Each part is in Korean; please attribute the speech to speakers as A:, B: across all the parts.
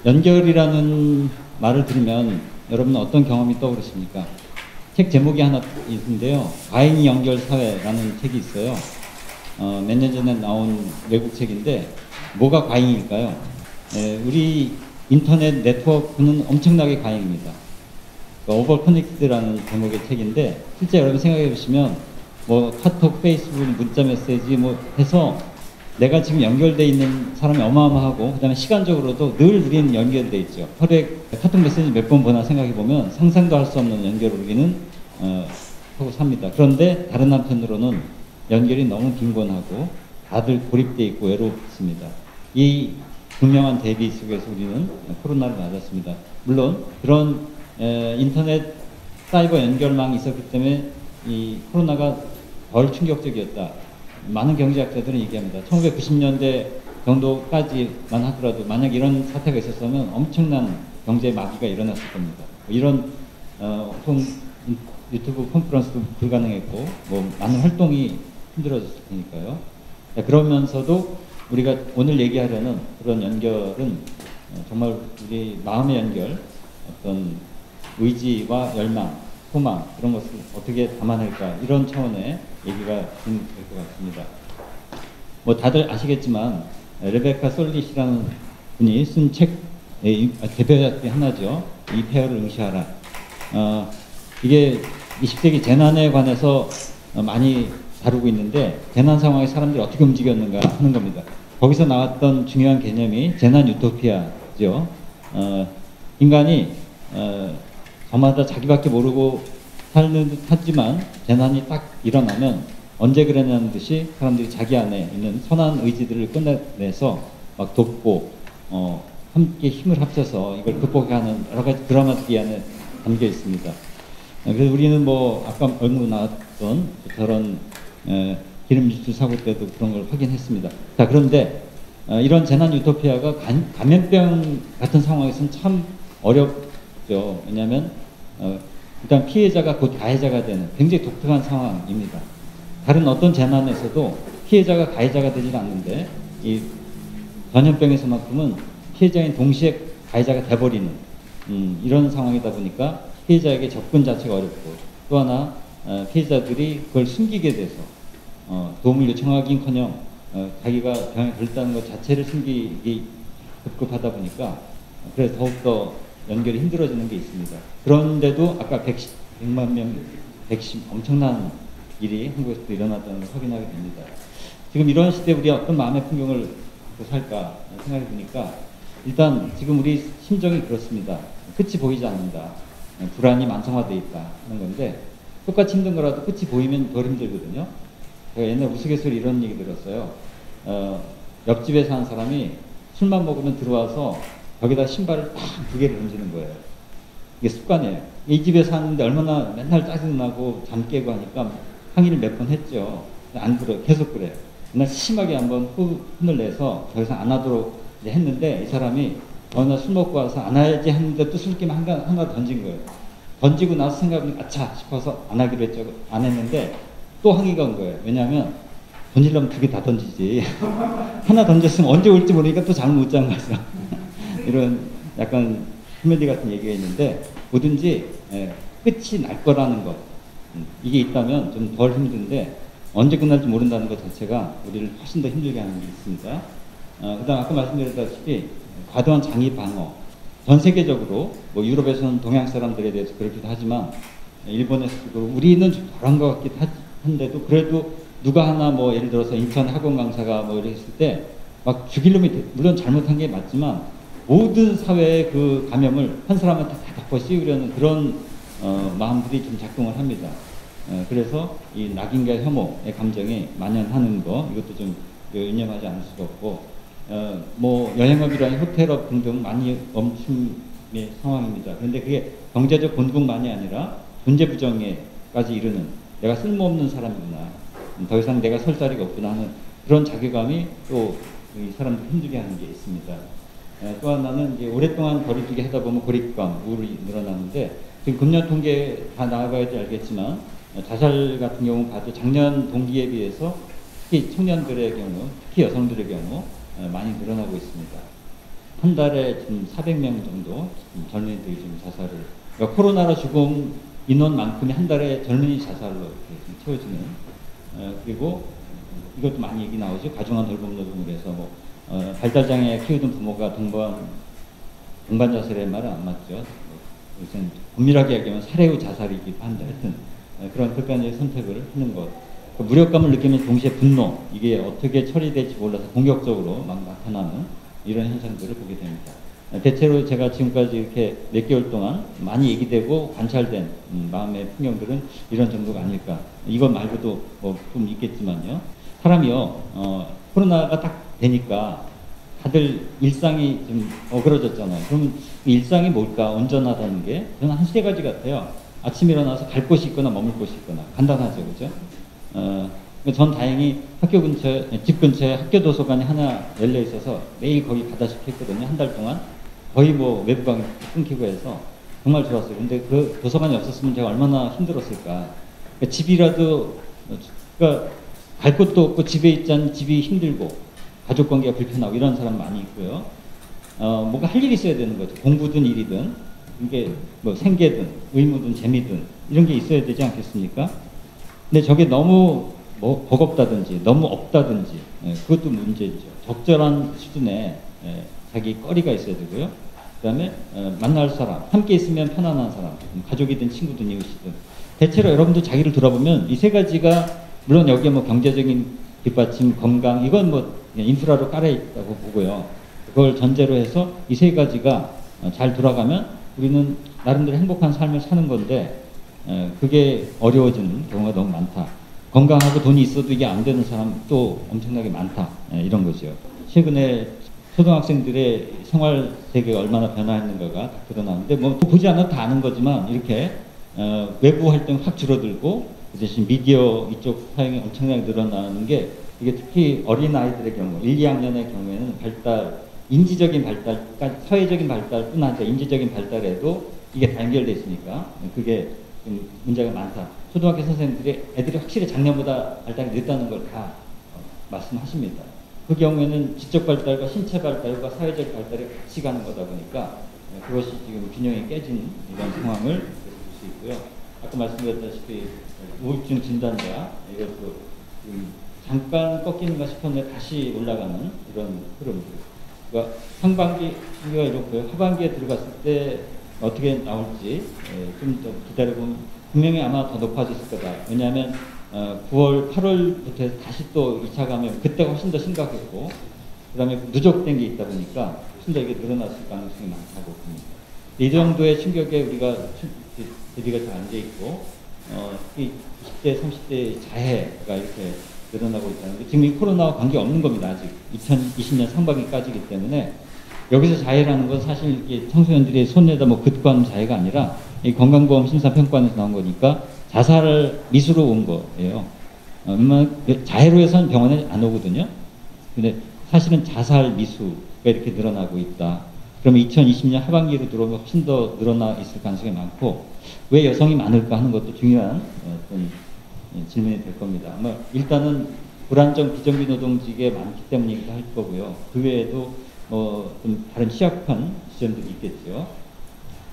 A: 연결이라는 말을 들으면 여러분은 어떤 경험이 떠오르십니까? 책 제목이 하나 있는데요. 과잉 연결 사회라는 책이 있어요. 몇 년 전에 나온 외국 책인데 뭐가 과잉일까요? 우리 인터넷 네트워크는 엄청나게 과잉입니다. 오버 커넥트라는 제목의 책인데 실제 여러분 생각해 보시면 뭐 카톡, 페이스북, 문자 메시지 뭐 해서 내가 지금 연결돼 있는 사람이 어마어마하고 그다음에 시간적으로도 늘 우리는 연결돼 있죠. 하루에 카톡 메시지 몇 번 보나 생각해 보면 상상도 할 수 없는 연결을 우리는 하고 삽니다. 그런데 다른 한편으로는 연결이 너무 빈곤하고 다들 고립돼 있고 외롭습니다. 이 분명한 대비 속에서 우리는 코로나를 맞았습니다. 물론 그런 인터넷 사이버 연결망이 있었기 때문에 이 코로나가 덜 충격적이었다. 많은 경제학자들은 얘기합니다. 1990년대 정도까지만 하더라도 만약 이런 사태가 있었으면 엄청난 경제 마비가 일어났을 겁니다. 이런 유튜브 컨퍼런스도 불가능했고 뭐 많은 활동이 힘들어졌을 테니까요. 그러면서도 우리가 오늘 얘기하려는 그런 연결은 정말 우리 마음의 연결, 어떤 의지와 열망, 소망 그런 것을 어떻게 담아낼까 이런 차원의 얘기가 될 것 같습니다. 뭐 다들 아시겠지만 레베카 솔릿이라는 분이 쓴 책 대표작 중에 하나죠. 이 폐허를 응시하라. 이게 20세기 재난에 관해서 많이 다루고 있는데 재난 상황에 사람들이 어떻게 움직였는가 하는 겁니다. 거기서 나왔던 중요한 개념이 재난 유토피아죠. 인간이 저마다 자기밖에 모르고 살는 듯 하지만 재난이 딱 일어나면 언제 그랬냐는 듯이 사람들이 자기 안에 있는 선한 의지들을 끝내서 막 돕고 함께 힘을 합쳐서 이걸 극복하는 여러 가지 드라마들이 안에 담겨 있습니다. 그래서 우리는 뭐 아까 얼굴로 나왔던 저런 기름 유출 사고 때도 그런 걸 확인했습니다. 자, 그런데 이런 재난 유토피아가 감염병 같은 상황에서는 참 어렵죠. 왜냐하면 일단 피해자가 곧 가해자가 되는 굉장히 독특한 상황입니다. 다른 어떤 재난에서도 피해자가 가해자가 되지는 않는데 이 전염병에서만큼은 피해자인 동시에 가해자가 돼버리는 이런 상황이다 보니까 피해자에게 접근 자체가 어렵고 또 하나 피해자들이 그걸 숨기게 돼서 도움을 요청하긴커녕 자기가 병에 걸렸다는 것 자체를 숨기기 급급하다 보니까 그래서 더욱더 연결이 힘들어지는 게 있습니다. 그런데도 아까 100만 명 백신 엄청난 일이 한국에서도 일어났다는 걸 확인하게 됩니다. 지금 이런 시대에 우리가 어떤 마음의 풍경을 갖고 살까 생각해 보니까 일단 지금 우리 심정이 그렇습니다. 끝이 보이지 않는다. 불안이 만성화되어 있다 하는 건데 똑같이 힘든 거라도 끝이 보이면 덜 힘들거든요. 제가 옛날 우스갯소리 이런 얘기 들었어요. 옆집에 사는 사람이 술만 먹으면 들어와서 거기다 신발을 딱 2개를 던지는 거예요. 이게 습관이에요. 이 집에 사는데 얼마나 맨날 짜증나고 잠 깨고 하니까 항의를 몇 번 했죠. 안 들어요. 계속 그래요. 그날 심하게 한번 혼을 내서 더 이상 안 하도록 했는데 이 사람이 어느 날 술 먹고 와서 안 하지 했는데 또 술김 하나 던진 거예요. 던지고 나서 생각해보니 아차 싶어서 안 하기로 했죠. 안 했는데 또 항의가 온 거예요. 왜냐하면 던지려면 2개 다 던지지. 하나 던졌으면 언제 올지 모르니까 또 잠을 못 자는 거죠. 이런 약간 코미디 같은 얘기가 있는데 뭐든지 끝이 날 거라는 것 이게 있다면 좀 덜 힘든데 언제 끝날지 모른다는 것 자체가 우리를 훨씬 더 힘들게 하는 게 있습니다. 그 다음 아까 말씀드렸다시피 과도한 장애 방어 전 세계적으로 뭐 유럽에서는 동양 사람들에 대해서 그렇기도 하지만 일본에서도 우리는 좀 덜한 것 같긴 한데도 그래도 누가 하나 뭐 예를 들어서 인천 학원 강사가 뭐 이랬을 때 막 죽일 놈이 물론 잘못한 게 맞지만 모든 사회의 그 감염을 한 사람한테 다 덮어 씌우려는 그런 마음들이 좀 작동을 합니다. 그래서 이 낙인과 혐오의 감정이 만연하는 거 이것도 좀 유념하지 않을 수가 없고 뭐 여행업이랑 호텔업 등등 많이 멈춤의 상황입니다. 그런데 그게 경제적 곤궁만이 아니라 존재 부정에까지 이르는 내가 쓸모없는 사람이구나. 더 이상 내가 설 자리가 없구나 하는 그런 자괴감이 또 이 사람들 힘들게 하는 게 있습니다. 또 하나는 이제 오랫동안 거리두기 하다 보면 고립감, 우울이 늘어나는데 지금 금년 통계 다 나와봐야지 알겠지만 자살 같은 경우 봐도 작년 동기에 비해서 특히 청년들의 경우, 특히 여성들의 경우 많이 늘어나고 있습니다. 한 달에 지금 400명 정도 젊은이들이 지금 자살을, 그러니까 코로나로 죽은 인원만큼이 한 달에 젊은이 자살로 이렇게 좀 채워지는, 그리고 이것도 많이 얘기 나오죠. 과중한 돌봄노동을 해서 뭐 발달장애 키우던 부모가 동반 자살의 말은 안 맞죠. 요새는 엄밀하게 얘기하면 살해 후 자살이기도 한데, 하여튼 그런 극단적인 선택을 하는 것. 그 무력감을 느끼면 동시에 분노, 이게 어떻게 처리될지 몰라서 공격적으로 막 나타나는 이런 현상들을 보게 됩니다. 대체로 제가 지금까지 이렇게 몇 개월 동안 많이 얘기되고 관찰된 마음의 풍경들은 이런 정도가 아닐까. 이것 말고도 뭐 좀 있겠지만요. 사람이요, 코로나가 딱 되니까 다들 일상이 좀 어그러졌잖아요. 그럼 일상이 뭘까? 온전하다는 게 저는 한 세 가지 같아요. 아침에 일어나서 갈 곳이 있거나 머물 곳이 있거나. 간단하죠, 그죠? 전 다행히 학교 근처에, 집 근처에 학교 도서관이 하나 열려 있어서 매일 거기 가다시피 했거든요. 한 달 동안. 거의 뭐 외부강의 끊기고 해서 정말 좋았어요. 근데 그 도서관이 없었으면 제가 얼마나 힘들었을까. 그러니까 집이라도, 그러니까 갈 곳도 없고 집에 있자니 집이 힘들고 가족 관계가 불편하고 이런 사람 많이 있고요. 뭔가 할 일이 있어야 되는 거죠. 공부든 일이든, 이게 뭐 생계든 의무든 재미든 이런 게 있어야 되지 않겠습니까? 근데 저게 너무 뭐 버겁다든지 너무 없다든지, 그것도 문제죠. 적절한 수준의 자기 거리가 있어야 되고요. 그 다음에 만날 사람, 함께 있으면 편안한 사람, 가족이든 친구든 이웃이든. 대체로 여러분들 자기를 돌아보면 이 세 가지가, 물론 여기에 뭐 경제적인 뒷받침, 건강, 이건 뭐 인프라로 깔아있다고 보고요. 그걸 전제로 해서 이 세 가지가 잘 돌아가면 우리는 나름대로 행복한 삶을 사는 건데, 그게 어려워지는 경우가 너무 많다. 건강하고 돈이 있어도 이게 안 되는 사람 또 엄청나게 많다. 이런 거죠. 최근에 초등학생들의 생활 세계가 얼마나 변화했는가가 드러나는데, 뭐 보지 않아도 다 아는 거지만 이렇게 외부 활동이 확 줄어들고 그 대신 미디어 이쪽 사용이 엄청나게 늘어나는 게, 이게 특히 어린 아이들의 경우, 1, 2학년의 경우에는 인지적인 발달까지, 사회적인 발달뿐 아니라 인지적인 발달에도 이게 다 연결되어 있으니까 그게 좀 문제가 많다. 초등학교 선생님들이 애들이 확실히 작년보다 발달이 늦다는 걸 다 말씀하십니다. 그 경우에는 지적 발달과 신체 발달과 사회적 발달이 같이 가는 거다 보니까 그것이 지금 균형이 깨진 이런 상황을 볼 수 있고요. 아까 말씀드렸다시피 우울증 진단자, 이것도 잠깐 꺾이는가 싶었는데 다시 올라가는 이런 흐름들. 그러니까 상반기가 이렇고요. 하반기에 들어갔을 때 어떻게 나올지 좀 더 기다려보면 분명히 아마 더 높아졌을 거다. 왜냐하면 9월, 8월부터 다시 또 2차 감염, 그때가 훨씬 더 심각했고, 그 다음에 누적된 게 있다 보니까 훨씬 더 이게 늘어났을 가능성이 많다고 봅니다. 이 정도의 충격에 우리가 대비가 잘 안 돼 있고, 이 20대, 30대 자해가 이렇게 늘어나고 있다는 게 지금 이 코로나와 관계없는 겁니다. 아직 2020년 상반기까지이기 때문에 여기서 자해라는 건 사실 이렇게 청소년들이 손에다 뭐 긋고하는 자해가 아니라 이 건강보험 심사평가원에서 나온 거니까 자살을 미수로 온 거예요. 자해로 해서는 병원에 안 오거든요. 근데 사실은 자살 미수가 이렇게 늘어나고 있다. 그러면 2020년 하반기로 들어오면 훨씬 더 늘어나 있을 가능성이 많고, 왜 여성이 많을까 하는 것도 중요한 어떤 질문이 될 겁니다. 아마 일단은 불안정 비정규 노동직에 많기 때문이기도 할 거고요. 그 외에도 좀 다른 취약한 지점들이 있겠죠.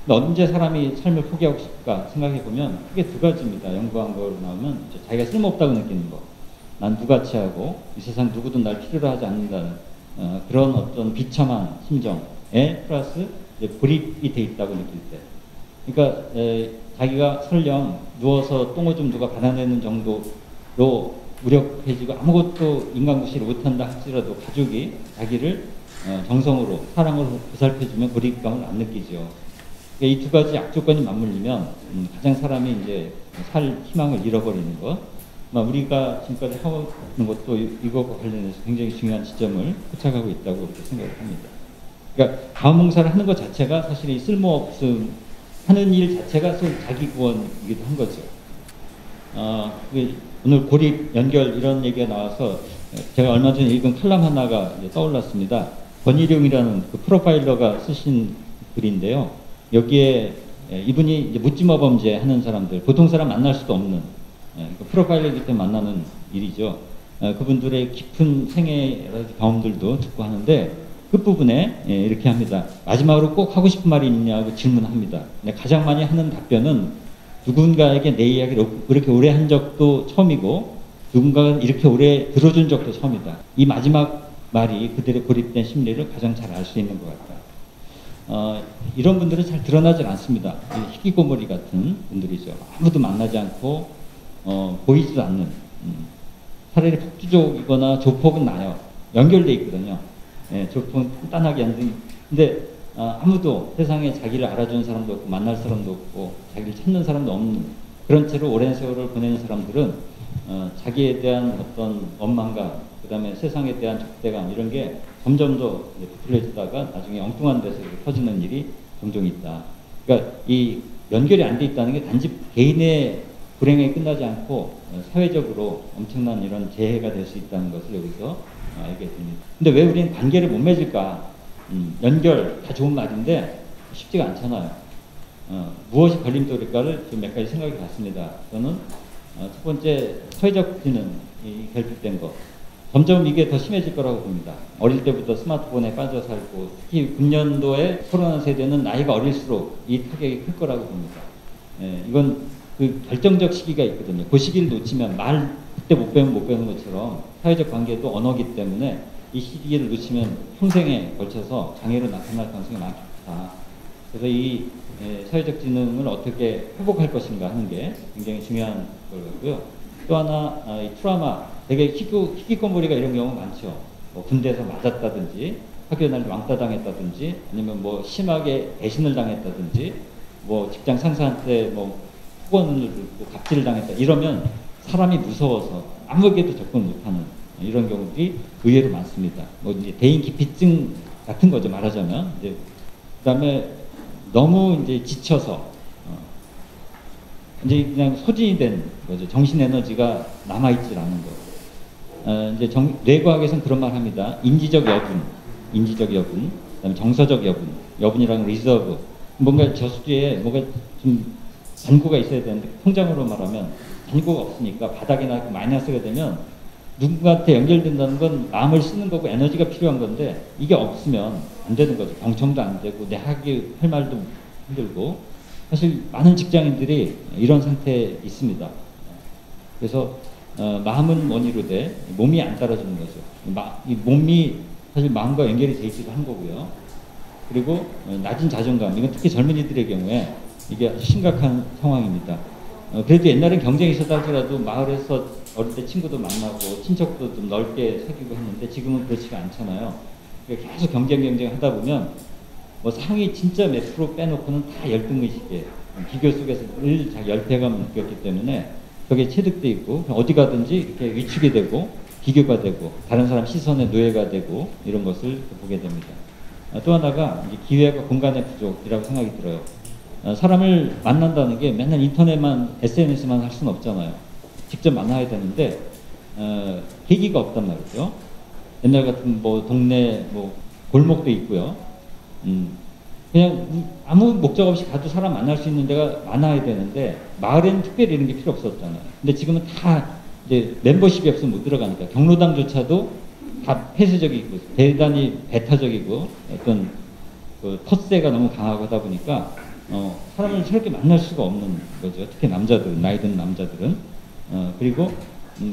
A: 언제 사람이 삶을 포기하고 싶을까 생각해보면 크게 두 가지입니다. 연구한 거로 나오면 자기가 쓸모없다고 느끼는 거. 난 누가치하고 이 세상 누구도 날 필요로 하지 않는다는 그런 어떤 비참한 심정에 플러스 고립이 돼 있다고 느낄 때. 그러니까 자기가 설령 누워서 똥오줌 누가 받아내는 정도로 무력해지고 아무것도 인간구실을 못한다 할지라도 가족이 자기를 정성으로 사랑으로 보살펴주면 고립감을 안 느끼죠. 이 두 가지 악조건이 맞물리면 가장 사람이 이제 살 희망을 잃어버리는 것. 우리가 지금까지 하고 있는 것도 이것과 관련해서 굉장히 중요한 지점을 포착하고 있다고 이렇게 생각을 합니다. 그러니까 자원봉사를 하는 것 자체가 사실 이 쓸모없음 하는 일 자체가 자기 구원이기도 한 거죠. 오늘 고립, 연결 이런 얘기가 나와서 제가 얼마 전에 읽은 칼럼 하나가 떠올랐습니다. 권일용이라는 그 프로파일러가 쓰신 글인데요. 여기에 이분이 이제 묻지마 범죄 하는 사람들, 보통 사람 만날 수도 없는 프로파일러이기 때문에 만나는 일이죠. 그분들의 깊은 생애 경험들도 듣고 하는데 끝부분에 이렇게 합니다. 마지막으로 꼭 하고 싶은 말이 있냐고 질문합니다. 근데 가장 많이 하는 답변은 누군가에게 내 이야기를 그렇게 오래 한 적도 처음이고 누군가가 이렇게 오래 들어준 적도 처음이다. 이 마지막 말이 그들의 고립된 심리를 가장 잘 알 수 있는 것 같다. 이런 분들은 잘 드러나질 않습니다. 희귀고물이 같은 분들이죠. 아무도 만나지 않고 보이지도 않는 차라리 폭주족이거나 조폭은 나요. 연결돼 있거든요. 조폭은 단단하게 연결. 근데 아무도 세상에 자기를 알아주는 사람도 없고 만날 사람도 없고 자기를 찾는 사람도 없는 그런 채로 오랜 세월을 보내는 사람들은 자기에 대한 어떤 원망감, 그 다음에 세상에 대한 적대감 이런 게 점점 더 부풀려지다가 나중에 엉뚱한 데서 터지는 일이 종종 있다. 그러니까 이 연결이 안 돼 있다는 게 단지 개인의 불행에 끝나지 않고 사회적으로 엄청난 이런 재해가 될 수 있다는 것을 여기서 알게 됩니다. 근데 왜 우리는 관계를 못 맺을까? 연결 다 좋은 말인데 쉽지가 않잖아요. 무엇이 걸림돌일까를 좀 몇 가지 생각해 봤습니다. 저는 첫 번째 사회적 기능이 결핍된 것. 점점 이게 더 심해질 거라고 봅니다. 어릴 때부터 스마트폰에 빠져 살고 특히 금년도에 코로나 세대는 나이가 어릴수록 이 타격이 클 거라고 봅니다. 이건 그 결정적 시기가 있거든요. 그 시기를 놓치면 말 그때 못 배우면 못 배우는 것처럼 사회적 관계도 언어기 때문에 이 시기를 놓치면 평생에 걸쳐서 장애로 나타날 가능성이 많다. 그래서 이 사회적 지능을 어떻게 회복할 것인가 하는 게 굉장히 중요한 걸 같고요. 또 하나 이 트라우마 되게 희귀꼬물이가 이런 경우 많죠. 뭐 군대에서 맞았다든지 학교 다닐 때 왕따 당했다든지 아니면 뭐 심하게 배신을 당했다든지 뭐 직장 상사한테 뭐 폭언을 듣고 갑질을 당했다 이러면 사람이 무서워서 아무에게도 접근 못하는 이런 경우들이 의외로 많습니다. 뭐 이제 대인 기피증 같은 거죠 말하자면. 이제 그다음에 너무 이제 지쳐서 이제 그냥 소진이 된 거죠. 정신 에너지가 남아있질 않은 거. 이제 뇌과학에서는 그런 말 합니다. 인지적 여분, 그다음에 정서적 여분이랑 리저브. 뭔가 저수지에 뭔가 좀 잔고가 있어야 되는데 통장으로 말하면 잔고가 없으니까 바닥이나 마이너스가 되면 누군가한테 연결된다는 건 마음을 쓰는 거고 에너지가 필요한 건데 이게 없으면 안 되는 거죠. 경청도 안 되고 내 할 말도 힘들고 사실 많은 직장인들이 이런 상태에 있습니다. 그래서 마음은 원이로되 몸이 안 따라주는 거죠. 이 몸이 사실 마음과 연결이 돼 있기도 한 거고요. 그리고 낮은 자존감, 이건 특히 젊은이들의 경우에 이게 아주 심각한 상황입니다. 그래도 옛날엔 경쟁이 있었다 하더라도 마을에서 어릴 때 친구도 만나고 친척도 좀 넓게 사귀고 했는데 지금은 그렇지가 않잖아요. 계속 경쟁 하다 보면 뭐 상위 진짜 몇 프로 빼놓고는 다 열등의식에 비교 속에서 늘 자기 열패감을 느꼈기 때문에 거기에 체득돼 있고 어디 가든지 이렇게 위축이 되고 비교가 되고 다른 사람 시선에 노예가 되고 이런 것을 보게 됩니다. 또 하나가 이제 기회와 공간의 부족이라고 생각이 들어요. 사람을 만난다는 게 맨날 인터넷만 SNS만 할 수는 없잖아요. 직접 만나야 되는데 계기가 없단 말이죠. 옛날 같은 뭐 동네 뭐 골목도 있고요. 그냥 아무 목적 없이 가도 사람 만날 수 있는 데가 많아야 되는데 마을에는 특별히 이런 게 필요 없었잖아요. 근데 지금은 다 이제 멤버십이 없으면 못 들어가니까 경로당조차도 다 폐쇄적이고 대단히 배타적이고 어떤 그 텃세가 너무 강하고 하다 보니까 사람을 새롭게 만날 수가 없는 거죠. 특히 남자들은, 나이 든 남자들은. 그리고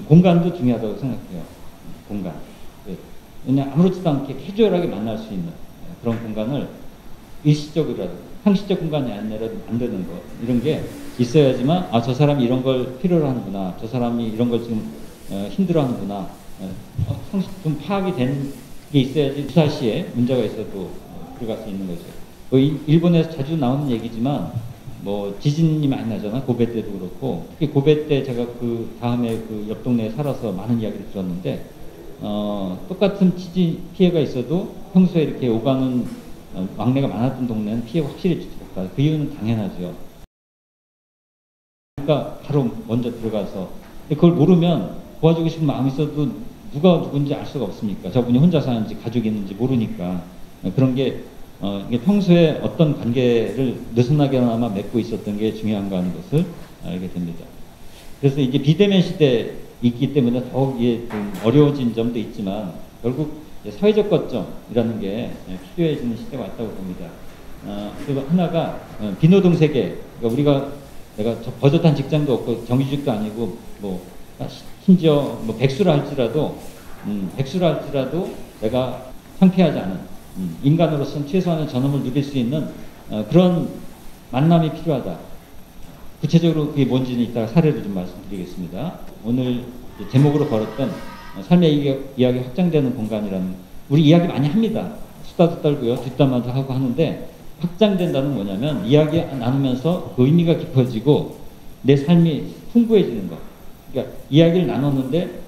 A: 공간도 중요하다고 생각해요. 공간. 그냥 아무렇지도 않게 캐주얼하게 만날 수 있는 그런 공간을 일시적이라도 상시적 공간이 아니라 만드는 것 이런 게 있어야지만 저 사람이 이런 걸 필요로 하는구나, 저 사람이 이런 걸 지금 힘들어하는구나 좀 파악이 된 게 있어야지 무사시에 문제가 있어도 들어갈 수 있는 거죠. 일본에서 자주 나오는 얘기지만 뭐 지진이 많이 나잖아. 고베 때도 그렇고 특히 고베 때 제가 그 다음에 그 옆 동네에 살아서 많은 이야기를 들었는데 똑같은 지진 피해가 있어도 평소에 이렇게 오가는 왕래가 많았던 동네는 피해가 확실히 줄었다. 그 이유는 당연하죠. 그러니까 바로 먼저 들어가서 그걸 모르면 도와주고 싶은 마음이 있어도 누가 누군지 알 수가 없습니까? 저분이 혼자 사는지 가족이 있는지 모르니까 그런 게 이게 평소에 어떤 관계를 느슨하게나마 맺고 있었던 게 중요한가 하는 것을 알게 됩니다. 그래서 이제 비대면 시대에 있기 때문에 더욱 이게 좀 어려워진 점도 있지만 결국 이제 사회적 거점이라는 게 필요해지는 시대가 왔다고 봅니다. 그리고 하나가 비노동 세계. 그러니까 내가 버젓한 직장도 없고 정규직도 아니고 뭐 심지어 뭐 백수라 할지라도 내가 창피하지 않은 인간으로서는 최소한의 전엄을 누릴 수 있는 그런 만남이 필요하다. 구체적으로 그게 뭔지는 이따가 사례를 좀 말씀드리겠습니다. 오늘 제목으로 걸었던 삶의 이야기 확장되는 공간이라는, 우리 이야기 많이 합니다. 수다도 떨고요, 뒷담화도 하고 하는데, 확장된다는 뭐냐면 이야기 나누면서 그 의미가 깊어지고 내 삶이 풍부해지는 것. 그러니까 이야기를 나눴는데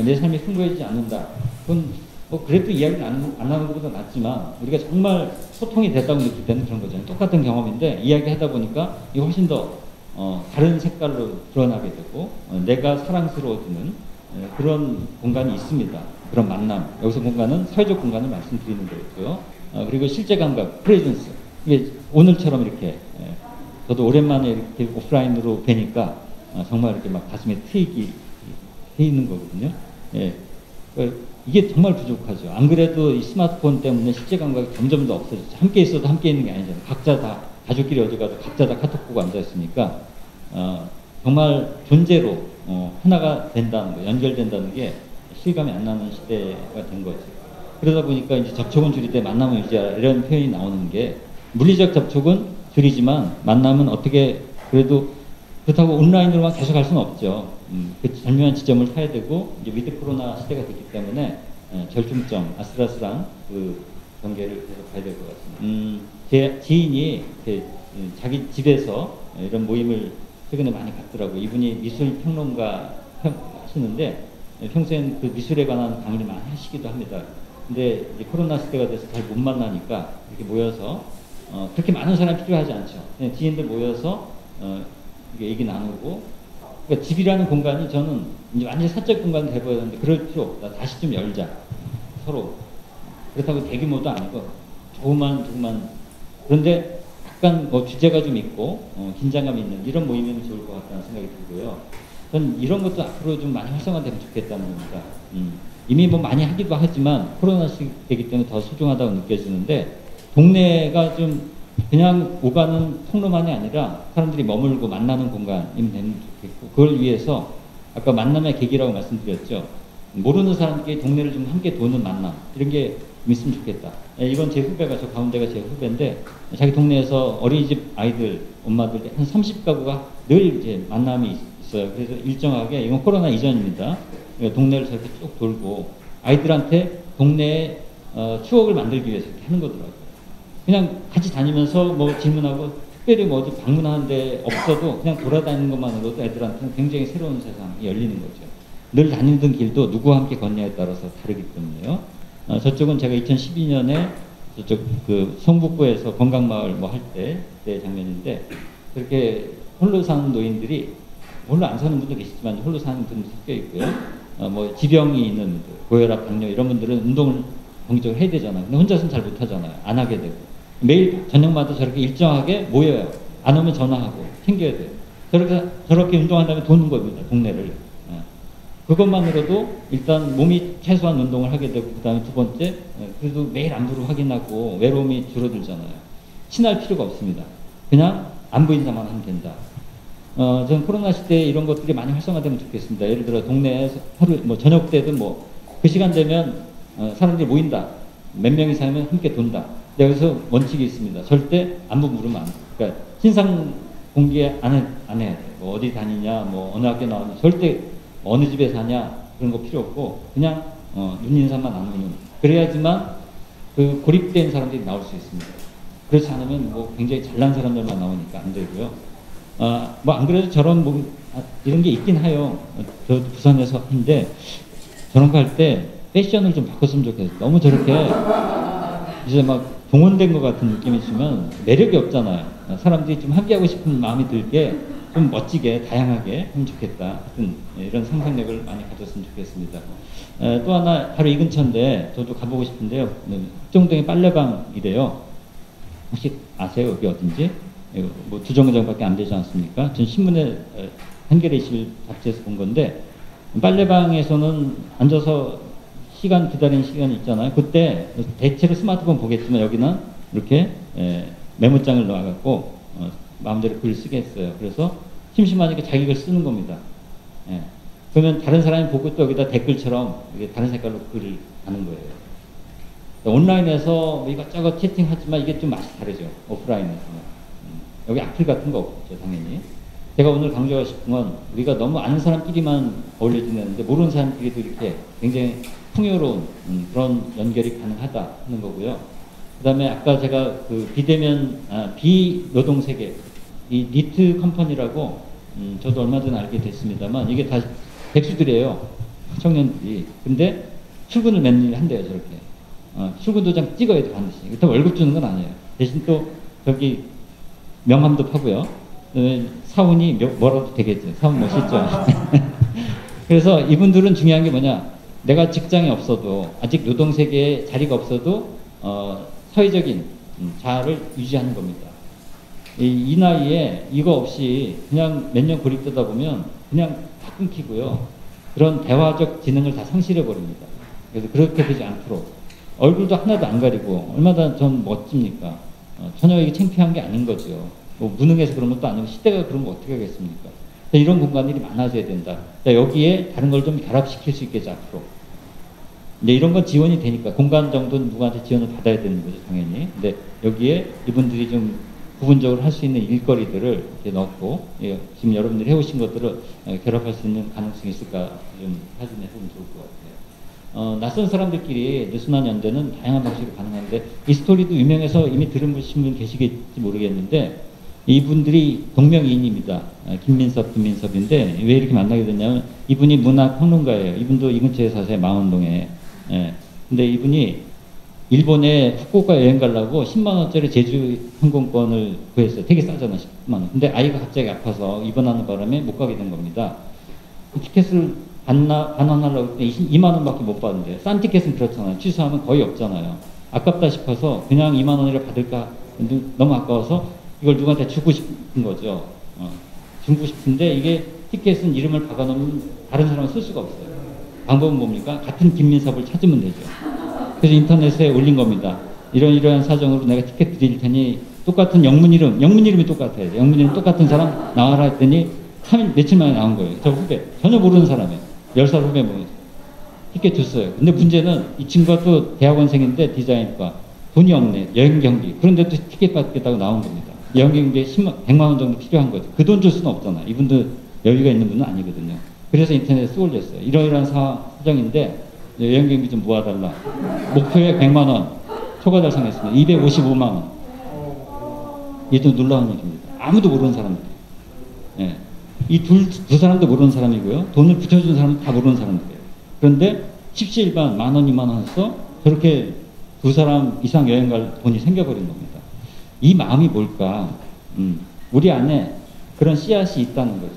A: 내 삶이 풍부해지지 않는다. 그건 뭐 그래도 이야기를 안 나누는 것보다 낫지만 우리가 정말 소통이 됐다고 느낄 때는 그런 거잖아요. 똑같은 경험인데 이야기하다 보니까 이게 훨씬 더 다른 색깔로 드러나게 되고 내가 사랑스러워지는 그런 공간이 있습니다. 그런 만남. 여기서 공간은 사회적 공간을 말씀드리는 거였고요. 그리고 실제 감각, 프레젠스. 이게 오늘처럼 이렇게 저도 오랜만에 이렇게 오프라인으로 뵈니까 정말 이렇게 막 가슴에 트이는 거거든요. 예. 이게 정말 부족하죠. 안 그래도 이 스마트폰 때문에 실제 감각이 점점 더 없어졌죠. 함께 있어도 함께 있는 게 아니잖아요. 각자 다 가족끼리 어디 가도 각자 다 카톡 보고 앉아 있으니까 정말 존재로 하나가 된다는 거, 연결된다는 게 실감이 안 나는 시대가 된 거죠. 그러다 보니까 이제 접촉은 줄이되 만남은 유지하라 이런 표현이 나오는 게, 물리적 접촉은 줄이지만 만남은 어떻게 그래도 그렇다고 온라인으로만 계속 할 수는 없죠. 그 절묘한 지점을 타야 되고 이제 위드 코로나 시대가 됐기 때문에 절충점, 아슬아슬한 그 경계를 계속 가야 될 것 같습니다. 제 지인이 자기 집에서 이런 모임을 최근에 많이 갔더라고요. 이분이 미술 평론가 하시는데 평소엔 그 미술에 관한 강의를 많이 하시기도 합니다. 근데 이제 코로나 시대가 돼서 잘 못 만나니까 이렇게 모여서 그렇게 많은 사람이 필요하지 않죠. 그냥 지인들 모여서 얘기 나누고, 그러니까 집이라는 공간이 저는 이제 완전히 사적 공간이 돼버야 되는데 그럴 필요 없다. 다시 좀 열자. 서로. 그렇다고 대규모도 아니고 조그만. 그런데 약간 주제가 좀 있고 긴장감 있는 이런 모임이면 좋을 것 같다는 생각이 들고요. 전 이런 것도 앞으로 좀 많이 활성화되면 좋겠다는 겁니다. 이미 뭐 많이 하기도 하지만 코로나 시대이기 때문에 더 소중하다고 느껴지는데, 동네가 좀 그냥 오가는 통로만이 아니라 사람들이 머물고 만나는 공간이면 되면 좋겠고, 그걸 위해서 아까 만남의 계기라고 말씀드렸죠. 모르는 사람끼리 동네를 좀 함께 도는 만남, 이런 게 있으면 좋겠다. 이건 제 후배가, 저 가운데가 제 후배인데 자기 동네에서 어린이집 아이들 엄마들 한 30가구가 늘 이제 만남이 있어요. 그래서 일정하게, 이건 코로나 이전입니다. 동네를 저렇게 쭉 돌고 아이들한테 동네에 추억을 만들기 위해서 이렇게 하는 거더라고요. 그냥 같이 다니면서 뭐 질문하고, 특별히 뭐 어디 방문하는 데 없어도 그냥 돌아다니는 것만으로도 애들한테는 굉장히 새로운 세상이 열리는 거죠. 늘 다니던 길도 누구와 함께 걷냐에 따라서 다르기 때문에요. 저쪽은 제가 2012년에 저쪽 그 성북구에서 건강마을 뭐 할 때 장면인데, 그렇게 홀로 사는 노인들이, 홀로 안 사는 분도 계시지만 홀로 사는 분도 섞여 있고요. 뭐 지병이 있는 분들, 고혈압, 당뇨 이런 분들은 운동을 정기적으로 해야 되잖아요. 근데 혼자서는 잘 못하잖아요. 안 하게 되고. 매일 저녁마다 저렇게 일정하게 모여요. 안 오면 전화하고 챙겨야 돼요. 저렇게 운동한 다음에 도는 겁니다. 동네를. 그것만으로도 일단 몸이 최소한 운동을 하게 되고, 그 다음에 두 번째, 그래도 매일 안부를 확인하고 외로움이 줄어들잖아요. 친할 필요가 없습니다. 그냥 안부 인사만 하면 된다. 저는 코로나 시대에 이런 것들이 많이 활성화되면 좋겠습니다. 예를 들어 동네에서 하루 뭐 저녁 때든 뭐 그 시간 되면 사람들이 모인다. 몇 명이 사면 함께 돈다. 여기서 원칙이 있습니다. 절대 안부 물으면 안 돼. 그러니까 신상 공개 안 해야 돼. 뭐 어디 다니냐, 뭐 어느 학교 나오냐, 절대 어느 집에 사냐 그런 거 필요 없고 그냥 눈인사만 나누는. 그래야지만 그 고립된 사람들이 나올 수 있습니다. 그렇지 않으면 뭐 굉장히 잘난 사람들만 나오니까 안 되고요. 뭐 안 그래도 저런 뭐 이런 게 있긴 해요. 저 부산에서 하는데 저런 거 할 때 패션을 좀 바꿨으면 좋겠어요. 너무 저렇게 이제 막 동원된 것 같은 느낌이 있으면 매력이 없잖아요. 사람들이 좀 함께하고 싶은 마음이 들게 좀 멋지게 다양하게 하면 좋겠다. 하여튼 이런 상상력을 많이 가졌으면 좋겠습니다. 또 하나 바로 이 근처인데 저도 가보고 싶은데요. 합정동의 빨래방이래요. 혹시 아세요? 여기 어딘지? 뭐 2정거장밖에 안 되지 않습니까? 전 신문에 한겨레 실 잡지에서 본 건데, 빨래방에서는 앉아서 시간 기다리는 시간이 있잖아요. 그때 대체로 스마트폰 보겠지만 여기는 이렇게 메모장을 넣어갖고 마음대로 글을 쓰게 했어요. 그래서 심심하니까 자기 글 쓰는 겁니다. 예. 그러면 다른 사람이 보고 또 여기다 댓글처럼 다른 색깔로 글을 하는 거예요. 온라인에서 뭐 이것저것 채팅하지만 이게 좀 맛이 다르죠. 오프라인에서는. 여기 악플 같은 거 없죠, 당연히. 제가 오늘 강조하고 싶은 건 우리가 너무 아는 사람끼리만 어울려 지내는데 모르는 사람끼리도 이렇게 굉장히 풍요로운 그런 연결이 가능하다 하는 거고요. 그 다음에 아까 제가 그 비노동세계, 이 니트 컴퍼니라고 저도 얼마 전에 알게 됐습니다만 이게 다 백수들이에요. 청년들이. 근데 출근을 맨날 한대요, 저렇게. 출근 도장 찍어야 돼, 반드시. 그렇다고 월급 주는 건 아니에요. 대신 또 저기 명함도 파고요. 사원이 뭐라도 되겠죠. 사원 멋있죠. 그래서 이분들은 중요한 게 뭐냐. 내가 직장에 없어도 아직 노동세계에 자리가 없어도 사회적인 자아를 유지하는 겁니다. 이 나이에 이거 없이 그냥 몇 년 고립되다 보면 그냥 다 끊기고요. 그런 대화적 지능을 다 상실해 버립니다. 그래서 그렇게 되지 않도록 얼굴도 하나도 안 가리고 얼마나 전 멋집니까? 전혀 이게 창피한 게 아닌 거죠. 뭐 무능해서 그런 것도 아니고 시대가 그런 거 어떻게 하겠습니까? 이런 공간들이 많아져야 된다. 여기에 다른 걸 좀 결합시킬 수 있겠죠, 앞으로. 이제 이런 건 지원이 되니까 공간 정도는 누구한테 지원을 받아야 되는 거죠, 당연히. 근데 여기에 이분들이 좀 부분적으로 할 수 있는 일거리들을 이렇게 넣고 지금 여러분들이 해오신 것들을 결합할 수 있는 가능성이 있을까 좀 확인해 보면 좋을 것 같아요. 낯선 사람들끼리 느슨한 연대는 다양한 방식으로 가능한데 이 스토리도 유명해서 이미 들으신 분 계시겠지 모르겠는데 이분들이 동명이인입니다. 김민섭인데 왜 이렇게 만나게 됐냐면 이분이 문화평론가예요. 이분도 이 근처에 사세요. 망원동에. 근데 이분이 일본에 후쿠오카 여행 가려고 10만원짜리 제주 항공권을 구했어요. 되게 싸잖아, 10만원. 근데 아이가 갑자기 아파서 입원하는 바람에 못 가게 된 겁니다. 티켓을 반환하려고 했더니 2만원밖에 못 받는데, 싼 티켓은 그렇잖아요. 취소하면 거의 없잖아요. 아깝다 싶어서 그냥 2만원이라 받을까? 너무 아까워서 이걸 누구한테 주고 싶은 거죠. 주고 싶은데 이게 티켓은 이름을 박아놓으면 다른 사람은 쓸 수가 없어요. 방법은 뭡니까? 같은 김민섭을 찾으면 되죠. 그래서 인터넷에 올린 겁니다. 이러한 사정으로 내가 티켓 드릴 테니 똑같은 영문 이름이 똑같아야 돼. 영문 이름 똑같은 사람 나와라 했더니 3일, 며칠 만에 나온 거예요. 저 후배, 전혀 모르는 사람이에요. 10살 후배 뭐 티켓 줬어요. 근데 문제는 이 친구가 또 대학원생인데 디자인과 돈이 없네. 여행 경비. 그런데 또 티켓 받겠다고 나온 겁니다. 여행 경비에 100만 원 정도 필요한 거죠. 그 돈 줄 수는 없잖아. 이분도 여유가 있는 분은 아니거든요. 그래서 인터넷에 써 올렸어요. 이러이러한 사정인데 여행 경비 좀 모아달라. 목표에 100만 원 초과 달성했습니다. 255만 원. 이도 놀라운 일입니다. 아무도 모르는 사람들. 예. 이 두 사람도 모르는 사람이고요. 돈을 붙여준 사람은 다 모르는 사람들이에요. 그런데 십시일반 10,000원, 20,000원 해서 저렇게 두 사람 이상 여행 갈 돈이 생겨버린 겁니다. 이 마음이 뭘까? 우리 안에 그런 씨앗이 있다는 거죠.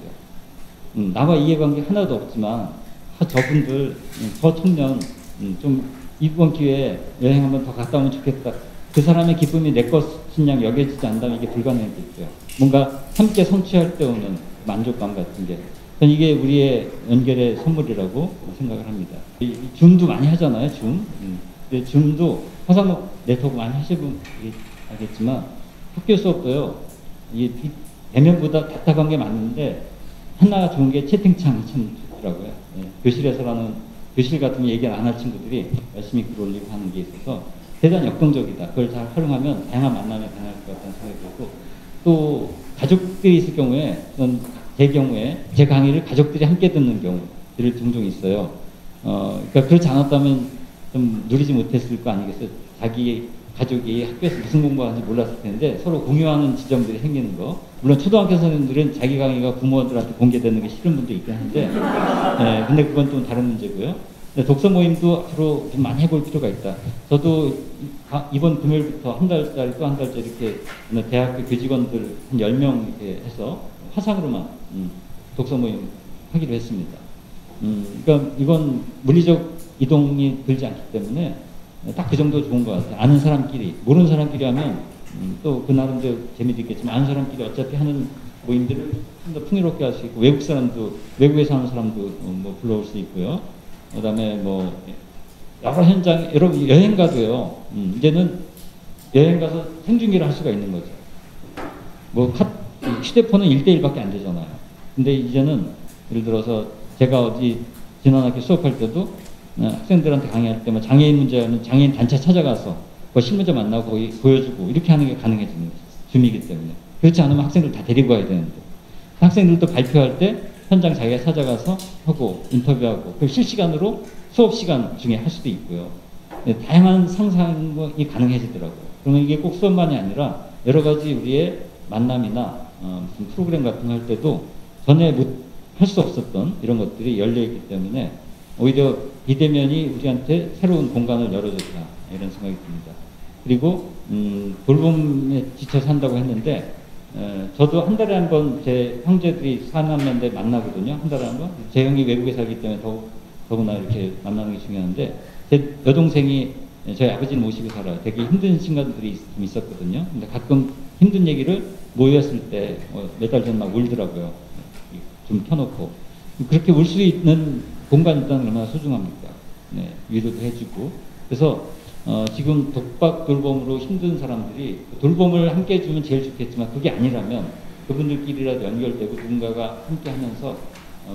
A: 나와 이해관계 하나도 없지만 저분들, 저 청년 좀 이번 기회에 여행 한번 더 갔다 오면 좋겠다. 그 사람의 기쁨이 내 것인 양 여겨지지 않다면 이게 불가능했겠죠. 뭔가 함께 성취할 때 오는 만족감 같은 게. 저는 이게 우리의 연결의 선물이라고 생각을 합니다. 줌도 많이 하잖아요, 줌. 근데 줌도 화상 네트워크 많이 하시면 알겠지만 학교 수업도요, 이게 대면보다 답답한 게 많은데 하나 좋은 게 채팅창이 참 좋더라고요. 교실에서라는 교실 같은 얘기를 안 할 친구들이 열심히 글 올리고 하는 게 있어서 대단히 역동적이다. 그걸 잘 활용하면 다양한 만남이 가능할 것 같다는 생각이 들고 또 가족들이 있을 경우에 제 경우에 제 강의를 가족들이 함께 듣는 경우들이 종종 있어요. 그러니까 그렇지 않았다면 좀 누리지 못했을 거 아니겠어요. 자기 가족이 학교에서 무슨 공부하는지 몰랐을 텐데 서로 공유하는 지점들이 생기는 거. 물론 초등학교 선생님들은 자기 강의가 부모들한테 공개되는 게 싫은 분도 있긴 한데 근데 그건 또 다른 문제고요. 독서 모임도 앞으로 좀 많이 해볼 필요가 있다. 저도 이번 금요일부터 한 달짜리 또 한 달짜리 이렇게 대학교 교직원들 한 10명 이렇게 해서 화상으로만 독서 모임 하기로 했습니다. 그러니까 이건 물리적 이동이 들지 않기 때문에 딱 그 정도 좋은 것 같아요. 아는 사람끼리, 모르는 사람끼리 하면 또 그 나름대로 재미도 있겠지만 아는 사람끼리 어차피 하는 모임들을 좀 더 풍요롭게 할 수 있고 외국에 사는 사람도 뭐 불러올 수 있고요. 그다음에 뭐 여러 현장, 여러분 여행 가도요. 이제는 여행 가서 생중계를 할 수가 있는 거죠. 뭐 휴대폰은 1대1밖에 안 되잖아요. 근데 이제는 예를 들어서 제가 어디 지난 학기 수업할 때도 학생들한테 강의할 때만 장애인 문제는 장애인 단체 찾아가서 그 실무자 만나고 거기 보여주고 이렇게 하는 게 가능해지는 줌이기 때문에. 그렇지 않으면 학생들 다 데리고 가야 되는데 학생들도 발표할 때 현장 자기가 찾아가서 하고 인터뷰하고 그 실시간으로 수업 시간 중에 할 수도 있고요. 네, 다양한 상상이 가능해지더라고요. 그러면 이게 꼭 수업만이 아니라 여러 가지 우리의 만남이나 무슨 프로그램 같은 거 할 때도 전에 할 수 없었던 이런 것들이 열려있기 때문에 오히려 비대면이 우리한테 새로운 공간을 열어줬다 이런 생각이 듭니다. 그리고 돌봄에 지쳐서 한다고 했는데 저도 한 달에 한 번 제 형제들이 사남매인데 만나거든요. 한 달에 한 번. 제 형이 외국에 살기 때문에 더구나 이렇게 만나는 게 중요한데 제 여동생이 저희 아버지를 모시고 살아요. 되게 힘든 순간들이 좀 있었거든요. 근데 가끔 힘든 얘기를 모였을 때 몇 달 전 막 울더라고요. 좀 켜놓고. 그렇게 울 수 있는 공간이 있다는 얼마나 소중합니까? 네, 위로도 해주고. 그래서 지금 독박 돌봄으로 힘든 사람들이 돌봄을 함께 해주면 제일 좋겠지만 그게 아니라면 그분들끼리라도 연결되고 누군가가 함께 하면서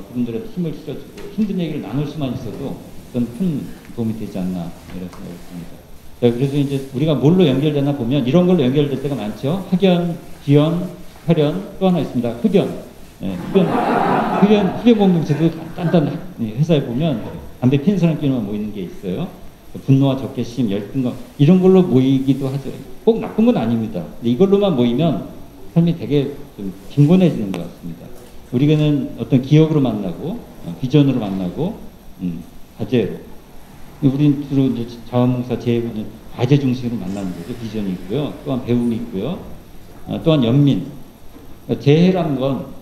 A: 그분들한테 힘을 실어주고 힘든 얘기를 나눌 수만 있어도 그건 큰 도움이 되지 않나 이런 생각이 듭니다. 그래서 이제 우리가 뭘로 연결되나 보면 이런 걸로 연결될 때가 많죠. 학연, 기연, 혈연, 또 하나 있습니다. 흡연. 네, 흡연 공동체도 단단 회사에 보면 담배 피는 사람끼리만 모이는 게 있어요. 분노와 적개심, 열등감 이런 걸로 모이기도 하죠. 꼭 나쁜 건 아닙니다. 근데 이걸로만 모이면 삶이 되게 좀 빈곤해지는 것 같습니다. 우리는 어떤 기억으로 만나고 비전으로 만나고 과제로 우리는 주로 이제 자원봉사 제회는 과제 중심으로 만나는 거죠. 비전이 있고요. 또한 배움이 있고요. 또한 연민. 그러니까 재해라는 건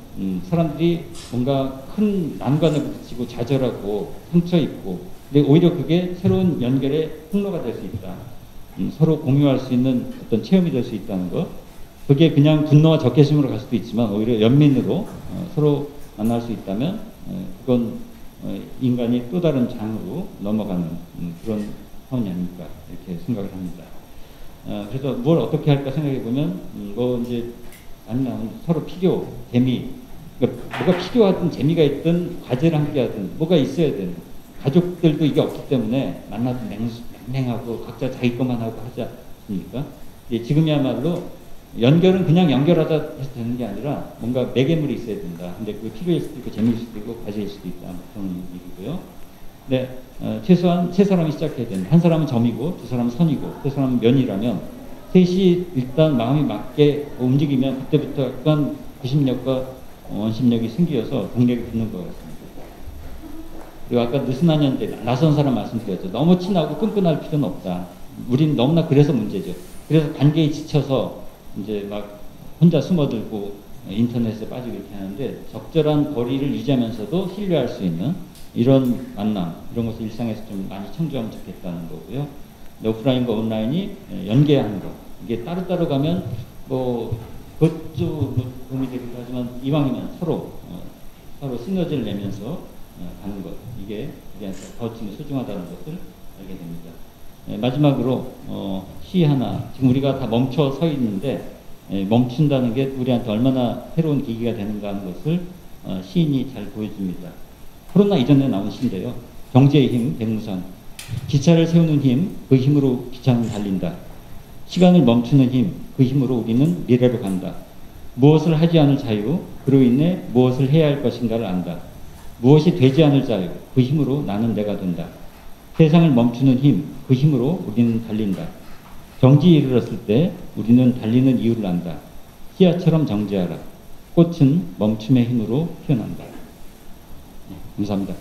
A: 사람들이 뭔가 큰 난관에 부딪히고 좌절하고 상처 입고 근데 오히려 그게 새로운 연결의 통로가 될 수 있다. 서로 공유할 수 있는 어떤 체험이 될 수 있다는 것. 그게 그냥 분노와 적개심으로 갈 수도 있지만 오히려 연민으로 서로 만날 수 있다면 그건 인간이 또 다른 장으로 넘어가는 그런 차원이 아닐까 이렇게 생각을 합니다. 그래서 뭘 어떻게 할까 생각해 보면 뭐 이제 아니면 서로 필요, 재미, 그러니까 뭐가 필요하든 재미가 있든 과제를 함께 하든 뭐가 있어야 되는 가족들도 이게 없기 때문에 만나도 냉랭하고 각자 자기 것만 하고 하지 않습니까? 지금이야말로 연결은 그냥 연결하자 해서 되는 게 아니라 뭔가 매개물이 있어야 된다. 근데 그게 필요일 수도 있고 재미일 수도 있고 과제일 수도 있다. 그런 얘기고요. 네, 최소한 세 사람이 시작해야 된다. 한 사람은 점이고 두 사람은 선이고 세 사람은 면이라면 셋이 일단 마음이 맞게 움직이면 그때부터 약간 구심력과 원심력이 생겨서 동력이 붙는 것 같습니다. 그리고 아까 느슨한 현대 낯선 사람 말씀드렸죠. 너무 친하고 끈끈할 필요는 없다. 우린 너무나 그래서 문제죠. 그래서 관계에 지쳐서 이제 막 혼자 숨어들고 인터넷에 빠지고 이렇게 하는데 적절한 거리를 유지하면서도 신뢰할 수 있는 이런 만남 이런 것을 일상에서 좀 많이 청주하면 좋겠다는 거고요. 오프라인과 온라인이 연계하는 것 이게 따로따로 가면 뭐 그것도 도움이 되기도 하지만 이왕이면 서로 시너지를 내면서 가는 것 이게 우리한테 더 소중하다는 것을 알게 됩니다. 마지막으로 시 하나 지금 우리가 다 멈춰 서 있는데 멈춘다는 게 우리한테 얼마나 새로운 계기가 되는가 하는 것을 시인이 잘 보여줍니다. 코로나 이전에 나온 시인데요. 경제의 힘 백무선 기차를 세우는 힘 그 힘으로 기차는 달린다. 시간을 멈추는 힘 그 힘으로 우리는 미래로 간다. 무엇을 하지 않을 자유 그로 인해 무엇을 해야 할 것인가를 안다. 무엇이 되지 않을 자유 그 힘으로 나는 내가 된다. 세상을 멈추는 힘 그 힘으로 우리는 달린다. 정지에 이르렀을 때 우리는 달리는 이유를 안다. 씨앗처럼 정지하라. 꽃은 멈춤의 힘으로 피어난다. 네, 감사합니다.